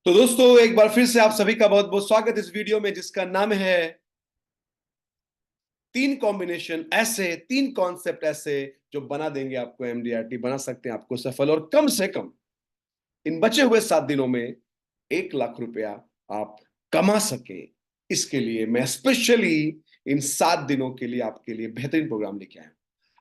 तो दोस्तों एक बार फिर से आप सभी का बहुत बहुत स्वागत इस वीडियो में जिसका नाम है तीन कॉम्बिनेशन ऐसे, तीन कॉन्सेप्ट ऐसे जो बना देंगे आपको एमडीआरटी, बना सकते हैं आपको सफल। और कम से कम इन बचे हुए 7 दिनों में 1 लाख रुपया आप कमा सके, इसके लिए मैं स्पेशली इन 7 दिनों के लिए आपके लिए बेहतरीन प्रोग्राम लेके आया हूं।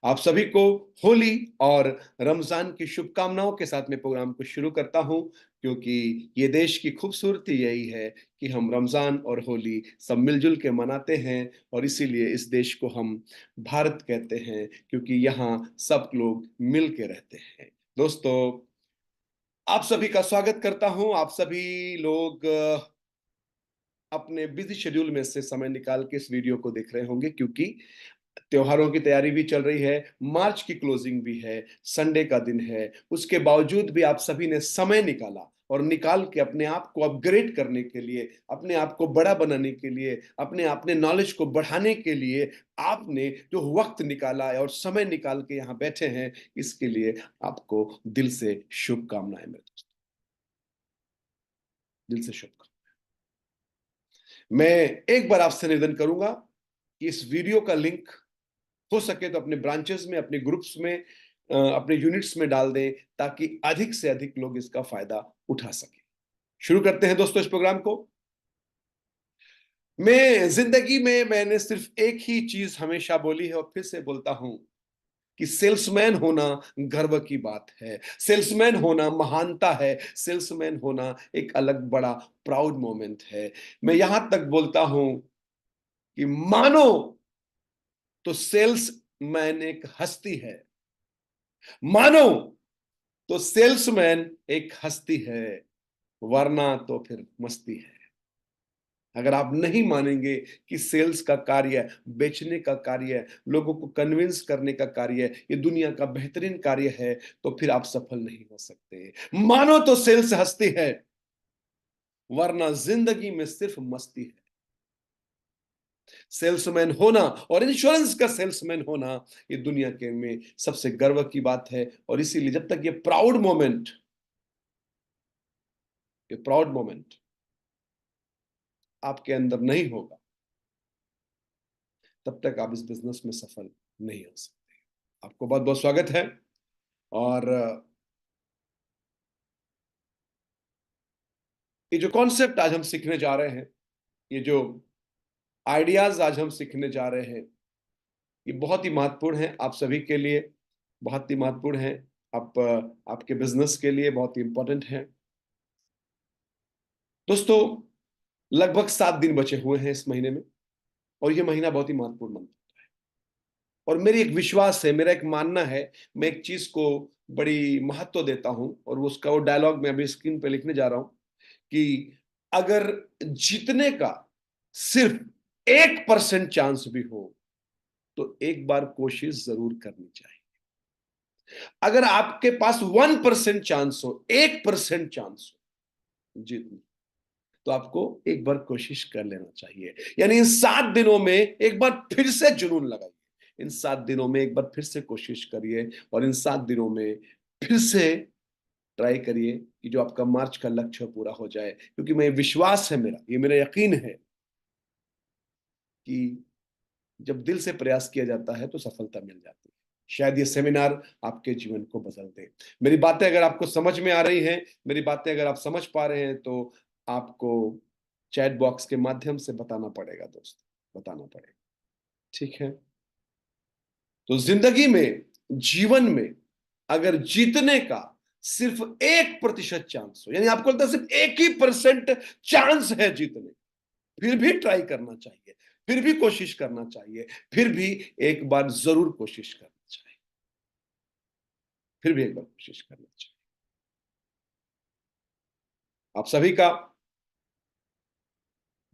आप सभी को होली और रमजान की शुभकामनाओं के साथ में प्रोग्राम को शुरू करता हूं, क्योंकि ये देश की खूबसूरती यही है कि हम रमजान और होली सब मिलजुल के मनाते हैं। और इसीलिए इस देश को हम भारत कहते हैं, क्योंकि यहाँ सब लोग मिल के रहते हैं। दोस्तों, आप सभी का स्वागत करता हूं। आप सभी लोग अपने बिजी शेड्यूल में से समय निकाल के इस वीडियो को देख रहे होंगे, क्योंकि त्योहारों की तैयारी भी चल रही है, मार्च की क्लोजिंग भी है, संडे का दिन है। उसके बावजूद भी आप सभी ने समय निकाला और निकाल के अपने आप को अपग्रेड करने के लिए, अपने आप को बड़ा बनाने के लिए, अपने नॉलेज को बढ़ाने के लिए आपने जो वक्त निकाला है और समय निकाल के यहाँ बैठे हैं, इसके लिए आपको दिल से शुभकामनाएं मेरे दोस्त, दिल से शुभकामनाएं। मैं एक बार आपसे निवेदन करूंगा कि इस वीडियो का लिंक हो सके तो अपने ब्रांचेस में, अपने ग्रुप्स में, अपने यूनिट्स में डाल दें, ताकि अधिक से अधिक लोग इसका फायदा उठा सके। शुरू करते हैं दोस्तों इस प्रोग्राम को। मैं जिंदगी में मैंने सिर्फ एक ही चीज हमेशा बोली है और फिर से बोलता हूं कि सेल्समैन होना गर्व की बात है, सेल्समैन होना महानता है, सेल्समैन होना एक अलग बड़ा प्राउड मोमेंट है। मैं यहां तक बोलता हूं कि मानो तो सेल्समैन एक हस्ती है, मानो तो सेल्समैन एक हस्ती है, वरना तो फिर मस्ती है। अगर आप नहीं मानेंगे कि सेल्स का कार्य, बेचने का कार्य, लोगों को कन्विंस करने का कार्य ये दुनिया का बेहतरीन कार्य है, तो फिर आप सफल नहीं हो सकते। मानो तो सेल्स हस्ती है, वरना जिंदगी में सिर्फ मस्ती है। सेल्समैन होना और इंश्योरेंस का सेल्समैन होना ये दुनिया के में सबसे गर्व की बात है। और इसीलिए जब तक ये प्राउड मोमेंट आपके अंदर नहीं होगा, तब तक आप इस बिजनेस में सफल नहीं हो सकते। आपको बहुत बहुत स्वागत है। और ये जो कॉन्सेप्ट आज हम सीखने जा रहे हैं, ये जो आइडियाज आज हम सीखने जा रहे हैं, ये बहुत ही महत्वपूर्ण है आप सभी के लिए, बहुत ही महत्वपूर्ण है। आपके बिजनेस के लिए बहुत ही इंपॉर्टेंट है। दोस्तों, लगभग 7 दिन बचे हुए हैं इस महीने में, और ये महीना बहुत ही महत्वपूर्ण मंथ। और मेरी एक विश्वास है, मेरा एक मानना है, मैं एक चीज को बड़ी महत्व देता हूं, और उसका वो डायलॉग मैं अभी स्क्रीन पे लिखने जा रहा हूं कि अगर जीतने का सिर्फ 1% चांस भी हो तो एक बार कोशिश जरूर करनी चाहिए। अगर आपके पास 1% चांस हो, 1% चांस हो जीतने, तो आपको एक बार कोशिश कर लेना चाहिए। यानी इन 7 दिनों में एक बार फिर से जुनून लगाइए, इन 7 दिनों में एक बार फिर से कोशिश करिए, और इन 7 दिनों में फिर से ट्राई करिए कि जो आपका मार्च का लक्ष्य पूरा हो जाए। क्योंकि मैं विश्वास है, मेरा ये मेरा यकीन है कि जब दिल से प्रयास किया जाता है तो सफलता मिल जाती है। शायद ये सेमिनार आपके जीवन को बदल दे। मेरी बातें अगर आपको समझ में आ रही हैं, मेरी बातें अगर आप समझ पा रहे हैं, तो आपको चैट बॉक्स के माध्यम से बताना पड़ेगा दोस्त, बताना पड़ेगा। ठीक है? तो जिंदगी में, जीवन में अगर जीतने का सिर्फ 1% चांस हो, यानी आपको लगता है सिर्फ 1 ही % चांस है जीतने, फिर भी ट्राई करना चाहिए, फिर भी कोशिश करना चाहिए, फिर भी एक बार जरूर कोशिश करना चाहिए, फिर भी एक बार कोशिश करना चाहिए। आप सभी का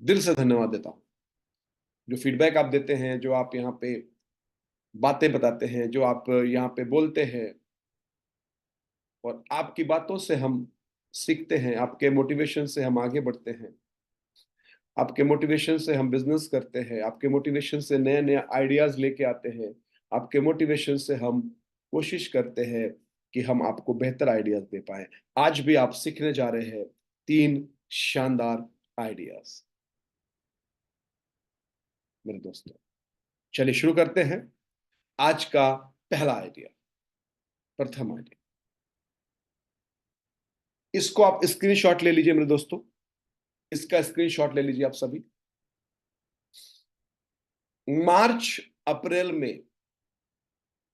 दिल से धन्यवाद देता हूं। जो फीडबैक आप देते हैं, जो आप यहाँ पे बातें बताते हैं, जो आप यहाँ पे बोलते हैं, और आपकी बातों से हम सीखते हैं, आपके मोटिवेशन से हम आगे बढ़ते हैं, आपके मोटिवेशन से हम बिजनेस करते हैं, आपके मोटिवेशन से नए नए आइडियाज लेके आते हैं, आपके मोटिवेशन से हम कोशिश करते हैं कि हम आपको बेहतर आइडियाज दे पाए। आज भी आप सीखने जा रहे हैं 3 शानदार आइडियाज। मेरे दोस्तों, चलिए शुरू करते हैं आज का पहला आइडिया। प्रथम आइडिया, इसको आप स्क्रीनशॉट ले लीजिए मेरे दोस्तों, इसका स्क्रीनशॉट ले लीजिए आप सभी। मार्च अप्रैल में,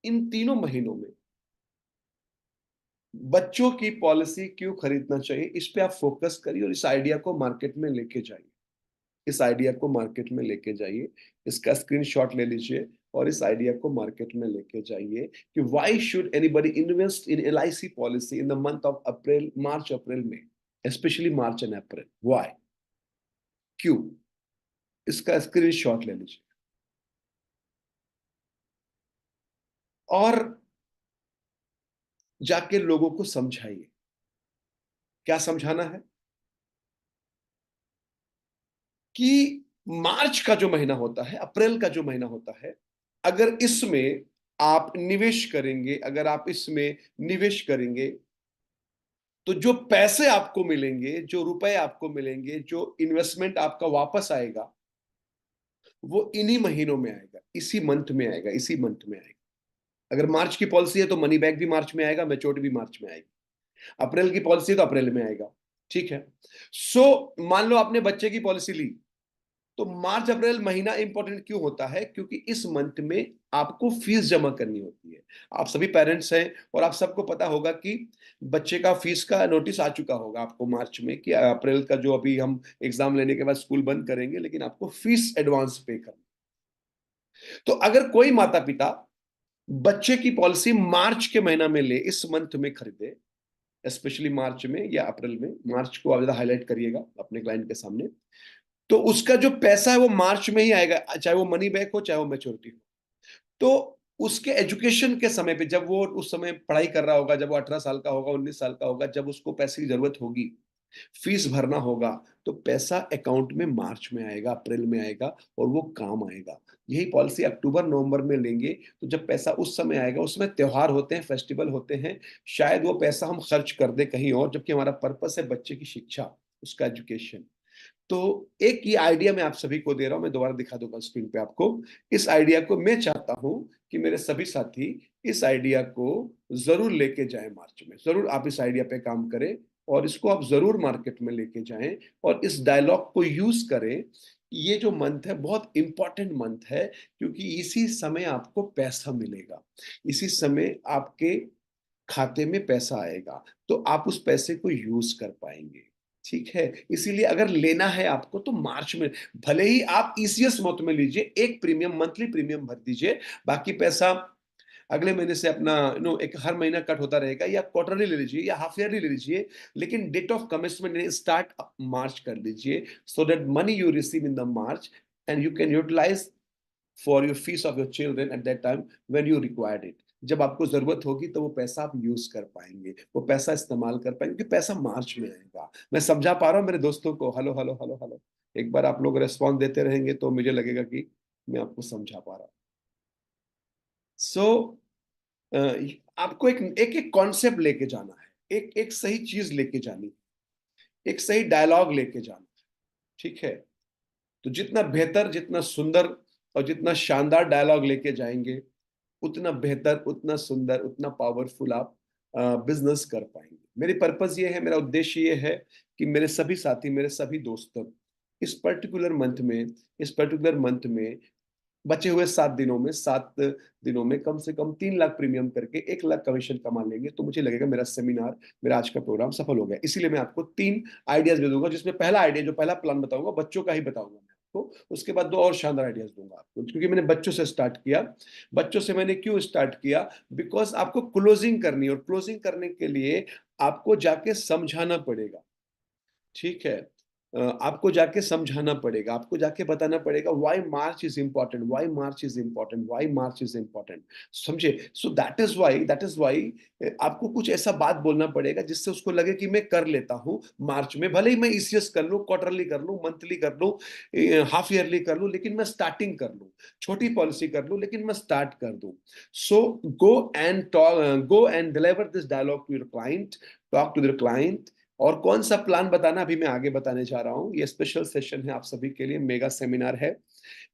इन तीनों महीनों में बच्चों की पॉलिसी क्यों खरीदना चाहिए, इस पे आप फोकस करिए और इस आइडिया को मार्केट में लेके जाइए। इस आइडिया को मार्केट में लेके जाइए, इसका स्क्रीनशॉट ले लीजिए और इस आइडिया को मार्केट में लेके जाइए कि why should anybody invest in LIC policy in the month of April, March April में, specially March and April, why, क्यों। इसका स्क्रीनशॉट ले लीजिए और जाके लोगों को समझाइए। क्या समझाना है कि मार्च का जो महीना होता है, अप्रैल का जो महीना होता है, अगर इसमें आप निवेश करेंगे, अगर आप इसमें निवेश करेंगे तो जो पैसे आपको मिलेंगे, जो रुपए आपको मिलेंगे, जो इन्वेस्टमेंट आपका वापस आएगा, वो इन्हीं महीनों में आएगा, इसी मंथ में आएगा, इसी मंथ में आएगा। अगर मार्च की पॉलिसी है तो मनी बैक भी मार्च में आएगा, मैच्योरिटी भी मार्च में आएगी। अप्रैल की पॉलिसी है तो अप्रैल में आएगा। ठीक है। मान लो आपने बच्चे की पॉलिसी ली, तो मार्च अप्रैल महीना इंपॉर्टेंट क्यों होता है, क्योंकि इस मंथ में आपको फीस जमा करनी होती है। आप सभी पेरेंट्स हैं और आप सबको पता होगा कि बच्चे का फीस का नोटिस आ चुका होगा आपको मार्च में कि अप्रैल का जो अभी हम एग्जाम लेने के बाद स्कूल बंद करेंगे, लेकिन आपको फीस एडवांस पे करना। तो अगर कोई माता पिता बच्चे की पॉलिसी मार्च के महीना में ले, इस मंथ में खरीदे, स्पेशली मार्च में या अप्रैल में, मार्च को आप ज्यादा हाईलाइट करिएगा अपने क्लाइंट के सामने, तो उसका जो पैसा है वो मार्च में ही आएगा, चाहे वो मनी बैक हो चाहे वो मैच्योरिटी हो। तो उसके एजुकेशन के समय पे, जब वो उस समय पढ़ाई कर रहा होगा, जब वो 18 साल का होगा, 19 साल का होगा, जब उसको पैसे की जरूरत होगी, फीस भरना होगा, तो पैसा अकाउंट में मार्च में आएगा, अप्रैल में आएगा और वो काम आएगा। यही पॉलिसी अक्टूबर नवंबर में लेंगे तो जब पैसा उस समय आएगा, उसमें त्योहार होते हैं, फेस्टिवल होते हैं, शायद वो पैसा हम खर्च कर दे कहीं और, जबकि हमारा पर्पस है बच्चे की शिक्षा, उसका एजुकेशन। तो एक ये आइडिया मैं आप सभी को दे रहा हूं, मैं दोबारा दिखा दूंगा स्क्रीन पे आपको। इस आइडिया को मैं चाहता हूं कि मेरे सभी साथी इस आइडिया को जरूर लेके जाएं, मार्च में जरूर आप इस आइडिया पे काम करें और इसको आप जरूर मार्केट में लेके जाएं और इस डायलॉग को यूज करें। ये जो मंथ है बहुत इंपॉर्टेंट मंथ है, क्योंकि इसी समय आपको पैसा मिलेगा, इसी समय आपके खाते में पैसा आएगा, तो आप उस पैसे को यूज कर पाएंगे। ठीक है। इसीलिए अगर लेना है आपको तो मार्च में, भले ही आप ईसीएस मत में लीजिए, एक प्रीमियम, मंथली प्रीमियम भर दीजिए, बाकी पैसा अगले महीने से अपना एक हर महीना कट होता रहेगा, या क्वार्टरली ले लीजिए या हाफ ईयरली ले लीजिए, लेकिन date of commitment start March कर लीजिए, so that money you receive in the March and you can utilise for your fees of your children at that time when you required it. जब आपको जरूरत होगी तो वो पैसा आप यूज कर पाएंगे, वो पैसा इस्तेमाल कर पाएंगे, क्योंकि पैसा मार्च में आएगा। मैं समझा पा रहा हूँ मेरे दोस्तों को? Hello hello hello hello. एक बार आप लोग रेस्पॉन्स देते रहेंगे तो मुझे लगेगा कि मैं आपको समझा पा रहा हूँ। सो आपको एक एक एक कॉन्सेप्ट लेके जाना है, एक एक सही चीज लेके जानी, एक सही डायलॉग लेके जाना। ठीक है। तो जितना बेहतर, जितना सुंदर और जितना शानदार डायलॉग लेके जाएंगे, उतना बेहतर, उतना सुंदर, उतना पावरफुल आप बिजनेस कर पाएंगे। मेरी पर्पस ये है, मेरा उद्देश्य ये है कि मेरे सभी साथी, मेरे सभी दोस्त इस पर्टिकुलर मंथ में बचे हुए 7 दिनों में, 7 दिनों में कम से कम 3 लाख प्रीमियम करके 1 लाख कमीशन कमा लेंगे, तो मुझे लगेगा मेरा सेमिनार, मेरा आज का प्रोग्राम सफल हो गया। इसीलिए मैं आपको 3 आइडियाज दे दूंगा, जिसमें पहला आइडिया, जो पहला प्लान बताऊंगा, बच्चों का ही बताऊंगा मैं आपको। उसके बाद 2 और शानदार आइडियाज दूंगा आपको, क्योंकि मैंने बच्चों से स्टार्ट किया। बच्चों से मैंने क्यों स्टार्ट किया? बिकॉज आपको क्लोजिंग करनी है, और क्लोजिंग करने के लिए आपको जाके समझाना पड़ेगा। ठीक है। आपको जाके समझाना पड़ेगा, आपको जाके बताना पड़ेगा why March is important, why March is important, why March is important. समझे? सो दैट इज व्हाई आपको कुछ ऐसा बात बोलना पड़ेगा जिससे उसको लगे कि मैं कर लेता हूं मार्च में, भले ही मैं ईसीएस कर लूं, क्वार्टरली कर लूं, मंथली कर लूं, हाफ ईयरली कर लूं, लेकिन मैं स्टार्टिंग कर लूं, छोटी पॉलिसी कर लूं, लेकिन मैं स्टार्ट कर दूं। So go and deliver this dialogue to your client, talk to your client, और कौन सा प्लान बताना अभी मैं आगे बताने जा रहा हूँ। ये स्पेशल सेशन है आप सभी के लिए, मेगा सेमिनार है।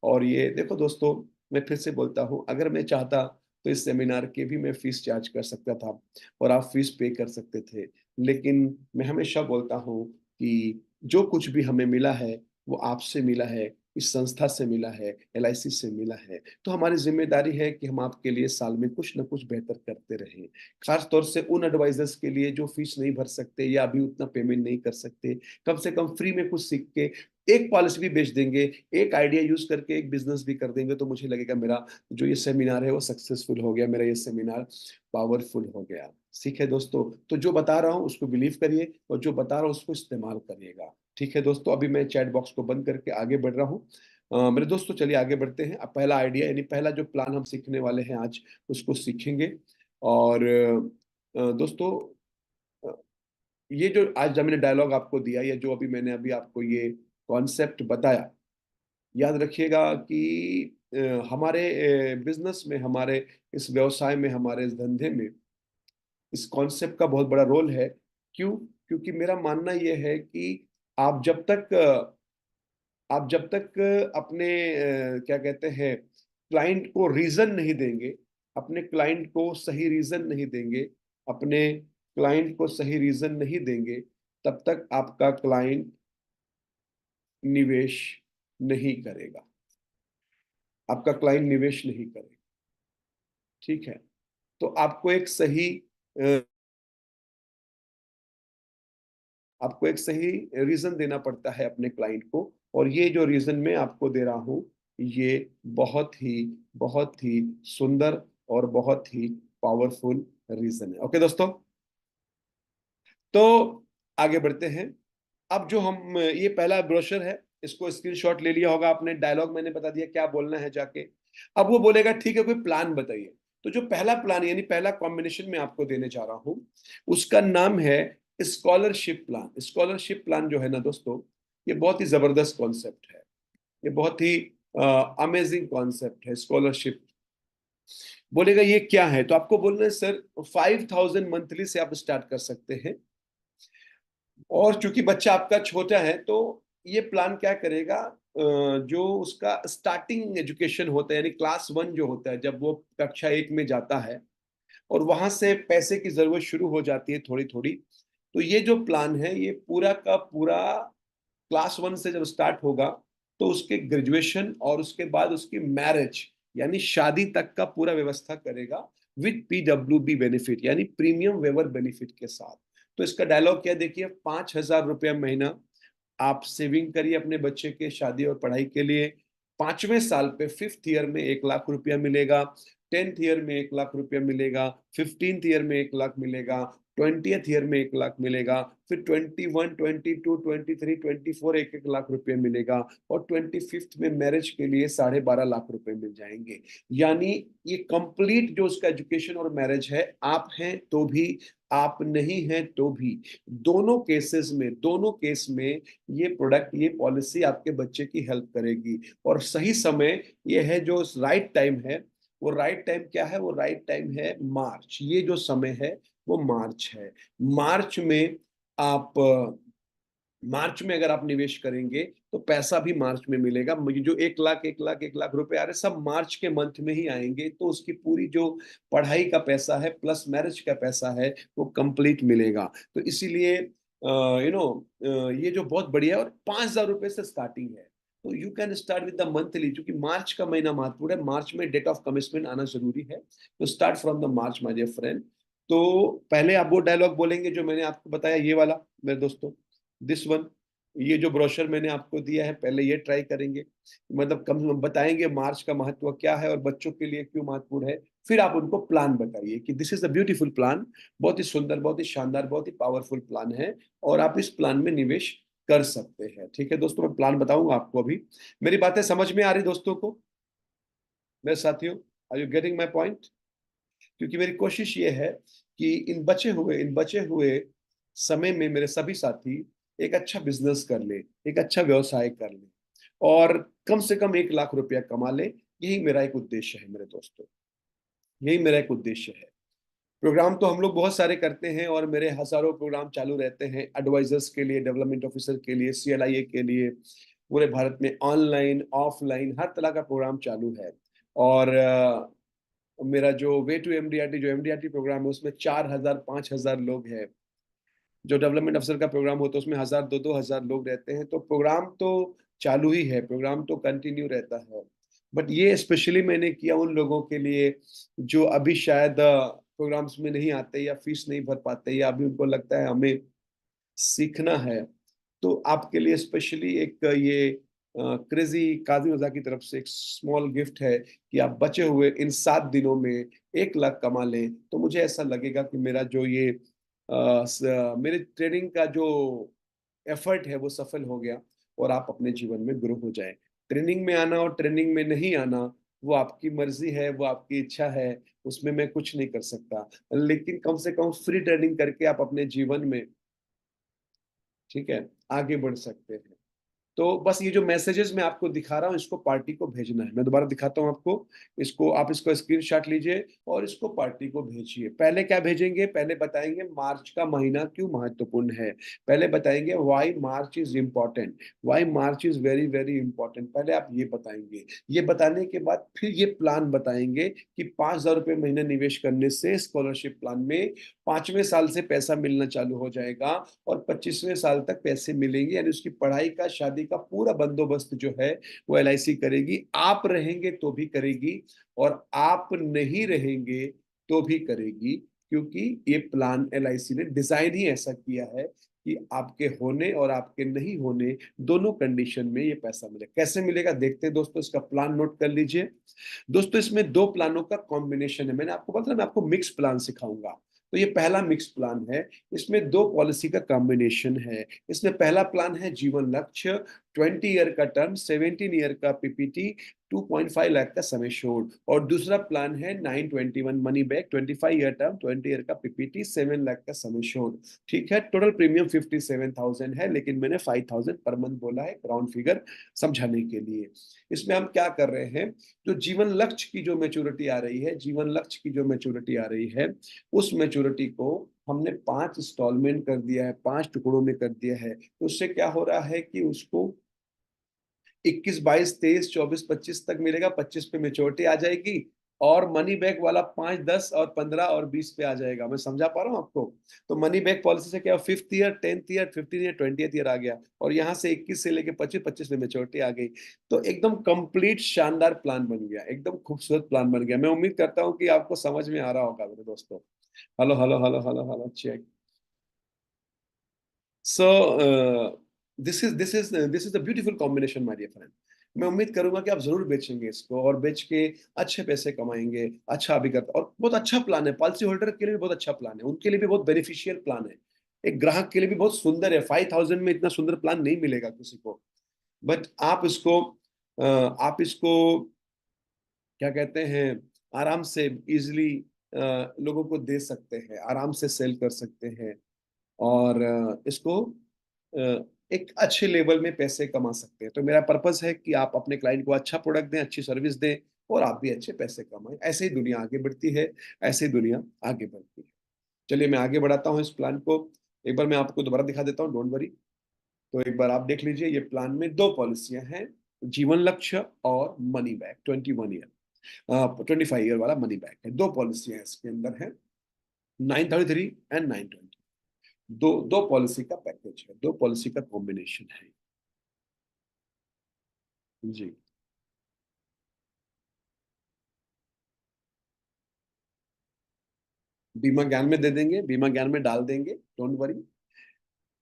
और ये देखो दोस्तों, मैं फिर से बोलता हूँ, अगर मैं चाहता तो इस सेमिनार की भी मैं फीस चार्ज कर सकता था और आप फीस पे कर सकते थे। लेकिन मैं हमेशा बोलता हूँ कि जो कुछ भी हमें मिला है वो आपसे मिला है, इस संस्था से मिला है, एलआईसी से मिला है। तो हमारी जिम्मेदारी है कि हम आपके लिए साल में कुछ ना कुछ बेहतर करते रहें। खास तौर से उन एडवाइजर्स के लिए जो फीस नहीं भर सकते या अभी उतना पेमेंट नहीं कर सकते, कम से कम फ्री में कुछ सीख के एक पॉलिसी भी बेच देंगे, एक आइडिया यूज करके एक बिजनेस भी कर देंगे, तो मुझे लगेगा मेरा जो ये सेमिनार है वो सक्सेसफुल हो गया, मेरा ये सेमिनार पावरफुल हो गया। ठीक है दोस्तों, तो जो बता रहा हूँ उसको बिलीव करिए और जो बता रहा हूँ उसको इस्तेमाल करिएगा। ठीक है दोस्तों, अभी मैं चैट बॉक्स को बंद करके आगे बढ़ रहा हूँ। मेरे दोस्तों चलिए आगे बढ़ते हैं। अब पहला आइडिया यानी पहला जो प्लान हम सीखने वाले हैं आज, उसको सीखेंगे। और दोस्तों, अ, ये जो आज जब मैंने डायलॉग आपको दिया या जो अभी मैंने अभी आपको ये कॉन्सेप्ट बताया, याद रखिएगा कि हमारे बिजनेस में, हमारे इस व्यवसाय में, हमारे इस धंधे में इस कॉन्सेप्ट का बहुत बड़ा रोल है। क्यों? क्योंकि मेरा मानना यह है कि आप जब तक अपने क्या कहते हैं, क्लाइंट को रीजन नहीं देंगे, अपने क्लाइंट को सही रीजन नहीं देंगे, अपने क्लाइंट को सही रीजन नहीं देंगे, तब तक आपका क्लाइंट निवेश नहीं करेगा, आपका क्लाइंट निवेश नहीं करेगा। ठीक है, तो अ, आपको एक सही रीजन देना पड़ता है अपने क्लाइंट को। और ये जो रीजन मैं आपको दे रहा हूँ, ये बहुत ही सुंदर और बहुत ही पावरफुल रीजन है। ओके दोस्तों, तो आगे बढ़ते हैं। अब जो हम ये पहला ब्रोशर है, इसको स्क्रीनशॉट ले लिया होगा आपने, डायलॉग मैंने बता दिया क्या बोलना है जाके। अब वो बोलेगा ठीक है, कोई प्लान बताइए। तो जो पहला प्लान यानी पहला कॉम्बिनेशन मैं आपको देने जा रहा हूं, उसका नाम है स्कॉलरशिप प्लान। स्कॉलरशिप प्लान जो है ना दोस्तों, ये बहुत ही जबरदस्त कॉन्सेप्ट है, ये बहुत ही अमेजिंग कॉन्सेप्ट है स्कॉलरशिप। बोलेगा ये क्या है, तो आपको बोलना है सर 5,000 मंथली से आप स्टार्ट कर सकते हैं। और चूंकि बच्चा आपका छोटा है, तो ये प्लान क्या करेगा, जो उसका स्टार्टिंग एजुकेशन होता है यानी क्लास 1 जो होता है, जब वो कक्षा 1 में जाता है और वहां से पैसे की जरूरत शुरू हो जाती है थोड़ी थोड़ी, तो ये जो प्लान है ये पूरा का पूरा क्लास 1 से जब स्टार्ट होगा, तो उसके ग्रेजुएशन और उसके बाद उसकी मैरिज यानी शादी तक का पूरा व्यवस्था करेगा, विद पीडब्ल्यूबी बेनिफिट यानी प्रीमियम वेवर बेनिफिट के साथ। तो इसका डायलॉग क्या देखिए, 5,000 रुपया महीना आप सेविंग करिए अपने बच्चे के शादी और पढ़ाई के लिए। 5वें साल पे 5th ईयर में 1,00,000 रुपया मिलेगा, 10th ईयर में 1,00,000 रुपया मिलेगा, 15th ईयर में 1,00,000 मिलेगा, 20th ईयर में 1,00,000 मिलेगा, फिर 21, 22, 23, 24 1,00,000 रुपये मिलेगा, और 25th में मैरिज के लिए 12,50,000 रुपए मिल जाएंगे। यानी ये कंप्लीट जो उसका एजुकेशन और मैरिज है, आप हैं तो भी, आप नहीं हैं तो भी, दोनों केस में ये प्रोडक्ट, ये पॉलिसी आपके बच्चे की हेल्प करेगी। और सही समय ये है, जो राइट टाइम है, वो राइट टाइम क्या है, वो राइट टाइम है मार्च। ये जो समय है वो मार्च है। मार्च में आप मार्च में अगर आप निवेश करेंगे तो पैसा भी मार्च में मिलेगा। मुझे जो 1,00,000 1,00,000 1,00,000 रुपए आ रहे, सब मार्च के मंथ में ही आएंगे। तो उसकी पूरी जो पढ़ाई का पैसा है प्लस मैरिज का पैसा है, वो कंप्लीट मिलेगा। तो इसीलिए ये जो बहुत बढ़िया है, और 5,000 रुपए से स्टार्टिंग है। तो you can start with the monthly, क्योंकि मार्च का महीना महत्वपूर्ण है, मार्च में डेट ऑफ कमिटमेंट आना जरूरी है। तो start from the March my dear friend. तो पहले आप वो डायलॉग बोलेंगे जो मैंने आपको बताया, ये वाला मेरे दोस्तों, दिस वन। ये जो ब्रोशर मैंने आपको दिया है, पहले ये ट्राई करेंगे, मतलब कम बताएंगे मार्च का महत्व क्या है और बच्चों के लिए क्यों महत्वपूर्ण है। फिर आप उनको प्लान बताइए कि this is a beautiful plan, बहुत ही सुंदर, बहुत ही शानदार, बहुत ही पावरफुल प्लान है, और आप इस प्लान में निवेश कर सकते हैं। ठीक है दोस्तों, मैं प्लान बताऊंगा आपको अभी। मेरी बातें समझ में आ रही दोस्तों को, मेरे साथियों? Are you getting my point? क्योंकि मेरी कोशिश ये है कि इन बचे हुए समय में मेरे सभी साथी एक अच्छा बिजनेस कर ले, एक अच्छा व्यवसाय कर ले, और कम से कम 1,00,000 रुपया कमा ले। यही मेरा एक उद्देश्य है मेरे दोस्तों, यही मेरा एक उद्देश्य है। प्रोग्राम तो हम लोग बहुत सारे करते हैं और मेरे हज़ारों प्रोग्राम चालू रहते हैं एडवाइज़र्स के लिए, डेवलपमेंट ऑफ़िसर के लिए, सीएलआईए के लिए, पूरे भारत में ऑनलाइन, ऑफ़लाइन हर तरह का प्रोग्राम चालू है। और मेरा जो वे टू एमडीआरटी जो एमडीआरटी प्रोग्राम है उसमें 4000 5000 लोग हैं। जो डेवलपमेंट अफ़सर का प्रोग्राम होता है उसमें 1000 2-2 हज़ार लोग रहते हैं, तो प्रोग्राम तो चालू ही है, प्रोग्राम तो कंटिन्यू रहता है। बट ये स्पेशली मैंने किया उन लोगों के लिए जो अभी शायद प्रोग्राम्स में नहीं आते या फीस नहीं भर पाते या अभी उनको लगता है हमें सीखना है। तो आपके लिए स्पेशली एक ये क्रेज़ी काज़ी मिर्ज़ा की तरफ से एक स्मॉल गिफ्ट है कि आप बचे हुए इन 7 दिनों में 1 लाख कमा लें, तो मुझे ऐसा लगेगा कि मेरा जो ये मेरे ट्रेनिंग का जो एफर्ट है वो सफल हो गया और आप अपने जीवन में ग्रो हो जाएँ। ट्रेनिंग में आना और ट्रेनिंग में नहीं आना, वो आपकी मर्ज़ी है, वो आपकी इच्छा है, उसमें मैं कुछ नहीं कर सकता। लेकिन कम से कम फ्री ट्रेनिंग करके आप अपने जीवन में, ठीक है, आगे बढ़ सकते हैं। तो बस ये जो मैसेजेस मैं आपको दिखा रहा हूँ, इसको पार्टी को भेजना है। मैं दोबारा दिखाता हूँ आपको, इसको आप इसको स्क्रीनशॉट लीजिए और इसको पार्टी को भेजिए। पहले क्या भेजेंगे? पहले बताएँगे मार्च का महीना क्यों महत्वपूर्ण है। पहले बताएँगे why March is important, why March is very, very important. पहले आप ये बताएँगे। ये बताने के बाद फिर ये प्लान बताएँगे कि ₹5000 महीना निवेश करने से स्कॉलरशिप प्लान में 5वें साल से पैसा मिलना चालू हो जाएगा और 25वें साल तक पैसे मिलेंगे, यानी उसकी पढ़ाई का, शादी का पूरा बंदोबस्त जो है वो एलआईसी करेगी। आप रहेंगे तो भी करेगी और आप नहीं रहेंगे तो भी करेगी, क्योंकि ये प्लान एलआईसी ने डिज़ाइन ही ऐसा किया है कि आपके होने और आपके नहीं होने दोनों कंडीशन में ये पैसा मिले। कैसे मिलेगा देखते हैं दोस्तों, इसका प्लान नोट कर लीजिए। दोस्तों इसमें 2 प्लानों का कॉम्बिनेशन है। मैंने आपको बताया मैं आपको मिक्स प्लान सिखाऊँगा। तो ये पहला मिक्स प्लान है। इसमें 2 पॉलिसी का कॉम्बिनेशन है। इसमें पहला प्लान है जीवन लक्ष्य, 20 ईयर का टर्म, 17 ईयर का पीपीटी, 2.5 लाख का सम एश्योर्ड, और दूसरा प्लान है 921 money back, 25 year term, 20 year का पीपीटी, 7 लाख का सम एश्योर्ड। ठीक है, टोटल प्रीमियम 57,000 है, लेकिन मैंने 5,000 पर मंथ बोला है, राउंड फिगर समझाने के लिए। इसमें हम क्या कर रहे हैं, जो जीवन लक्ष्य की जो मैच्योरिटी आ रही है, जीवन लक्ष्य की जो मैच्योरिटी आ रही है, उस मैच्योरिटी को हमने 5 इंस्टॉलमेंट कर दिया है, 5 टुकड़ों में कर दिया है। तो उससे क्या हो रहा है कि उसको 21, 22, 23, 24, 25 तक मिलेगा, 25 पे मैच्योरिटी आ जाएगी और मनी बैक वाला 5, 10 और 15 और 20 पे आ जाएगा। मैं समझा पा रहा हूँ आपको? तो मनी बैक पॉलिसी से क्या 5th year, 10th year, 15th year, 20th year आ गया और यहाँ से 21 से लेके 25, 25 में मैच्योरिटी आ गई। तो एकदम कंप्लीट शानदार प्लान बन गया, एकदम खूबसूरत प्लान बन गया। मैं उम्मीद करता हूँ कि आपको समझ में आ रहा होगा मेरे दोस्तों। Hello, hello, hello, hello, hello, check. So this is a beautiful combination my dear friend. मैं उम्मीद करूंगा कि आप जरूर बेचेंगे इसको और बेच के अच्छे पैसे कमाएंगे, अच्छा भी करता और बहुत अच्छा प्लान है, पॉलिसी होल्डर के लिए भी बहुत अच्छा प्लान है, उनके लिए भी बहुत बेनिफिशियल प्लान है, एक ग्राहक के लिए भी बहुत सुंदर है। 5000 में इतना सुंदर प्लान नहीं मिलेगा किसी को। बट आप इसको क्या कहते हैं, आराम से इजिली लोगों को दे सकते हैं, आराम से सेल कर सकते हैं और इसको एक अच्छे लेवल में पैसे कमा सकते हैं। तो मेरा पर्पस है कि आप अपने क्लाइंट को अच्छा प्रोडक्ट दें, अच्छी सर्विस दें और आप भी अच्छे पैसे कमाएँ। ऐसे ही दुनिया आगे बढ़ती है, ऐसे ही दुनिया आगे बढ़ती है। चलिए मैं आगे बढ़ाता हूँ इस प्लान को। एक बार मैं आपको दोबारा दिखा देता हूँ, डोंट वरी। तो एक बार आप देख लीजिए, ये प्लान में 2 पॉलिसियाँ हैं, जीवन लक्ष्य और मनी बैक 21 ईयर 25 ईयर वाला मनी बैक है। 2 पॉलिसियाँ इसके अंदर हैं, 933 एंड 920। दो दो पॉलिसी का पैकेज है, 2 पॉलिसी का कॉम्बिनेशन है। जी। बीमा ज्ञान में दे देंगे, बीमा ज्ञान में डाल देंगे, डोंट वरी।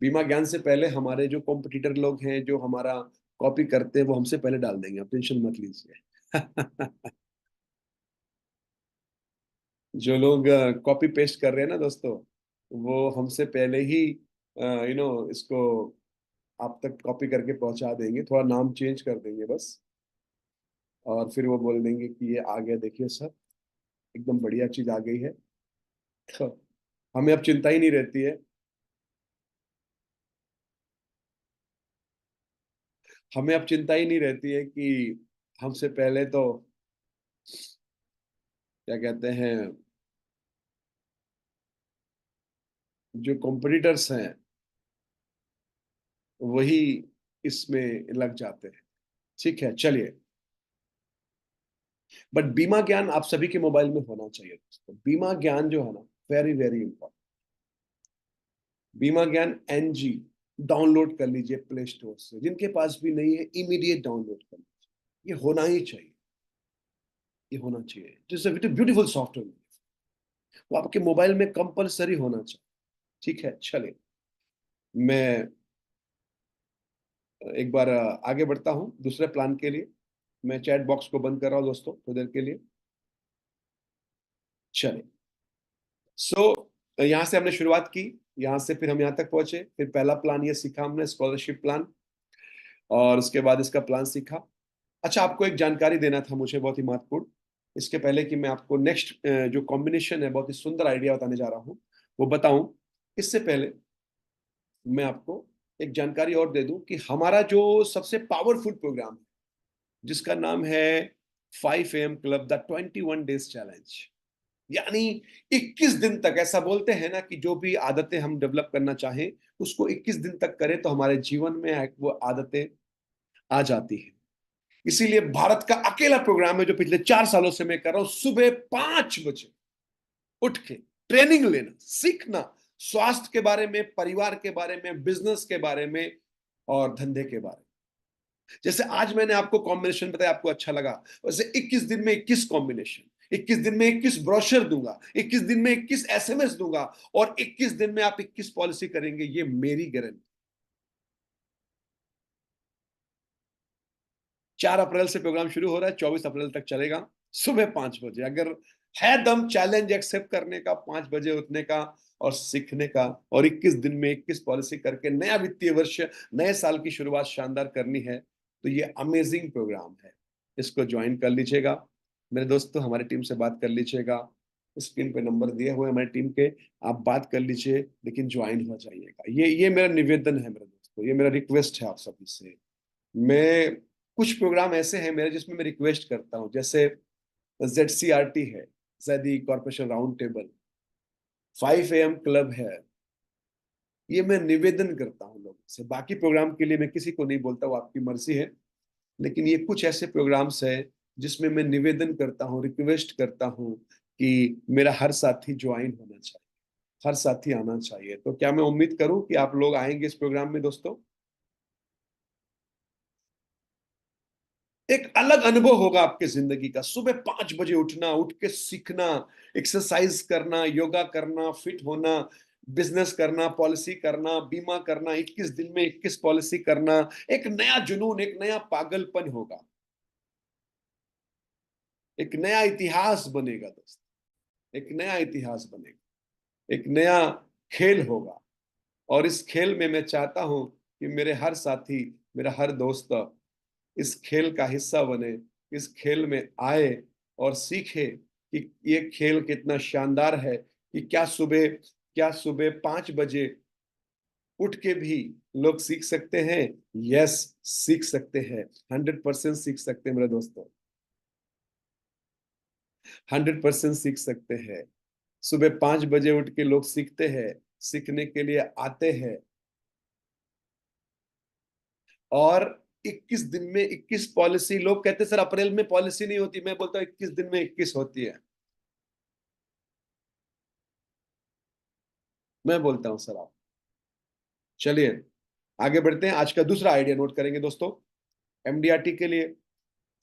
बीमा ज्ञान से पहले हमारे जो कॉम्पिटिटर लोग हैं, जो हमारा कॉपी करते हैं, वो हमसे पहले डाल देंगे, आप टेंशन मत लीजिए। जो लोग कॉपी पेस्ट कर रहे हैं ना दोस्तों, वो हमसे पहले ही इसको आप तक कॉपी करके पहुंचा देंगे, थोड़ा नाम चेंज कर देंगे बस, और फिर वो बोल देंगे कि ये आ गया, देखिए सर, एकदम बढ़िया चीज आ गई है। तो हमें अब चिंता ही नहीं रहती है, हमें अब चिंता ही नहीं रहती है कि हमसे पहले तो क्या कहते हैं, जो कॉम्पिटिटर्स हैं वही इसमें लग जाते हैं। ठीक है, चलिए। बट बीमा ज्ञान आप सभी के मोबाइल में होना चाहिए दोस्तों। बीमा ज्ञान जो है ना, वेरी वेरी इंपॉर्टेंट। बीमा ज्ञान एनजी डाउनलोड कर लीजिए प्ले स्टोर से, जिनके पास भी नहीं है इमीडिएट डाउनलोड कर लीजिए। ये होना ही चाहिए, ये होना चाहिए। जैसे ब्यूटीफुल सॉफ्टवेयर, वो आपके मोबाइल में कंपलसरी होना चाहिए। ठीक है, चलिए। मैं एक बार आगे बढ़ता हूं दूसरे प्लान के लिए। मैं चैट बॉक्स को बंद कर रहा हूं दोस्तों थोड़ी देर के लिए। चलिए। यहां से हमने शुरुआत की, यहां से फिर हम यहां तक पहुंचे। फिर पहला प्लान ये सीखा हमने, स्कॉलरशिप प्लान, और उसके बाद इसका प्लान सीखा। अच्छा, आपको एक जानकारी देना था मुझे, बहुत ही महत्वपूर्ण। इसके पहले कि मैं आपको नेक्स्ट जो कॉम्बिनेशन है, बहुत ही सुंदर आइडिया बताने जा रहा हूँ, वो बताऊं, इससे पहले मैं आपको एक जानकारी और दे दूं कि हमारा जो सबसे पावरफुल प्रोग्राम है, जिसका नाम है 5 AM club the 21 days challenge, यानी 21 दिन तक, ऐसा बोलते हैं ना कि जो भी आदतें हम डेवलप करना चाहें उसको 21 दिन तक करें तो हमारे जीवन में वो आदतें आ जाती हैं। इसीलिए भारत का अकेला प्रोग्राम है जो पिछले 4 सालों से मैं कर रहा हूं। सुबह 5 बजे उठ के ट्रेनिंग लेना, सीखना, स्वास्थ्य के बारे में, परिवार के बारे में, बिजनेस के बारे में और धंधे के बारे में। जैसे आज मैंने आपको कॉम्बिनेशन बताया, आपको अच्छा लगा, वैसे 21 दिन में 21 कॉम्बिनेशन, 21 दिन में 21 ब्रोशर दूंगा, 21 दिन में 21 एसएमएस दूंगा, और 21 दिन में आप 21 पॉलिसी करेंगे, ये मेरी गारंटी। 4 अप्रैल से प्रोग्राम शुरू हो रहा है, 24 अप्रैल तक चलेगा। सुबह 5 बजे, अगर है दम चैलेंज एक्सेप्ट करने का, 5 बजे उठने का और सीखने का, और 21 दिन में 21 पॉलिसी करके नया वित्तीय वर्ष, नए साल की शुरुआत शानदार करनी है, तो ये अमेजिंग प्रोग्राम है। इसको ज्वाइन कर लीजिएगा मेरे दोस्तों, हमारी टीम से बात कर लीजिएगा। स्क्रीन पे नंबर दिए हुए हमारी टीम के, आप बात कर लीजिए, लेकिन ज्वाइन हो जाइएगा। ये मेरा निवेदन है मेरे दोस्तों, ये मेरा रिक्वेस्ट है आप सभी से। मैं कुछ प्रोग्राम ऐसे हैं मेरे जिसमें मैं रिक्वेस्ट करता हूं, जैसे ZCRT है, Zaidi corporation round table, 5 AM club है। ये मैं निवेदन करता हूं लोगों से। बाकी प्रोग्राम के लिए मैं किसी को नहीं बोलता, वो आपकी मर्जी है, लेकिन ये कुछ ऐसे प्रोग्राम्स है जिसमें मैं निवेदन करता हूँ, रिक्वेस्ट करता हूँ कि मेरा हर साथी ज्वाइन होना चाहिए, हर साथी आना चाहिए। तो क्या मैं उम्मीद करूं कि आप लोग आएंगे इस प्रोग्राम में दोस्तों? एक अलग अनुभव होगा आपके जिंदगी का। सुबह 5 बजे उठना, उठ के सीखना, एक्सरसाइज करना, योगा करना, फिट होना, बिजनेस करना, पॉलिसी करना, बीमा करना, 21 दिन में 21 पॉलिसी करना, एक नया जुनून, एक नया पागलपन होगा, एक नया इतिहास बनेगा दोस्त, एक नया इतिहास बनेगा, एक नया खेल होगा। और इस खेल में मैं चाहता हूं कि मेरे हर साथी, मेरा हर दोस्त इस खेल का हिस्सा बने, इस खेल में आए और सीखे कि ये खेल कितना शानदार है, कि क्या सुबह 5 बजे उठ के भी लोग सीख सकते हैं। यस, सीख सकते हैं, 100% सीख सकते हैं मेरे दोस्तों, 100% सीख सकते हैं। सुबह 5 बजे उठ के लोग सीखते हैं, सीखने के लिए आते हैं, और 21 दिन में 21 पॉलिसी। लोग कहते हैं सर अप्रैल में पॉलिसी नहीं होती, मैं बोलता हूँ 21 दिन में 21 होती है। मैं बोलता हूँ सर आप। चलिए आगे बढ़ते हैं। आज का दूसरा आइडिया नोट करेंगे दोस्तों, MDRT के लिए,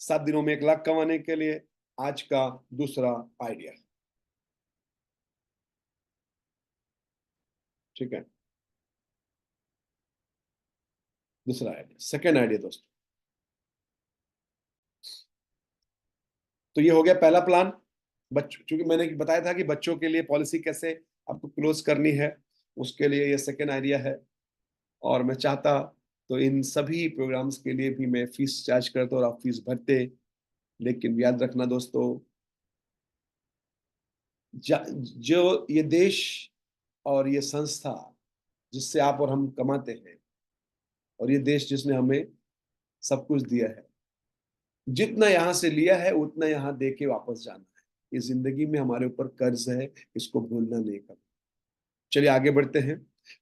7 दिनों में 1 लाख कमाने के लिए। आज का दूसरा आइडिया, ठीक है, दूसरा आइडिया, सेकेंड आइडिया दोस्तों। तो ये हो गया पहला प्लान। बच्चों, क्योंकि मैंने बताया था कि बच्चों के लिए पॉलिसी कैसे आपको क्लोज करनी है, उसके लिए ये सेकेंड आइडिया है। और मैं चाहता तो इन सभी प्रोग्राम्स के लिए भी मैं फीस चार्ज करता और आप फीस भरते। लेकिन याद रखना दोस्तों, जो ये देश और ये संस्था जिससे आप और हम कमाते हैं, और ये देश जिसने हमें सब कुछ दिया है, जितना यहाँ से लिया है उतना यहाँ दे के वापस जाना है। ये जिंदगी में हमारे ऊपर कर्ज है, इसको भूलना नहीं करना। चलिए आगे बढ़ते हैं।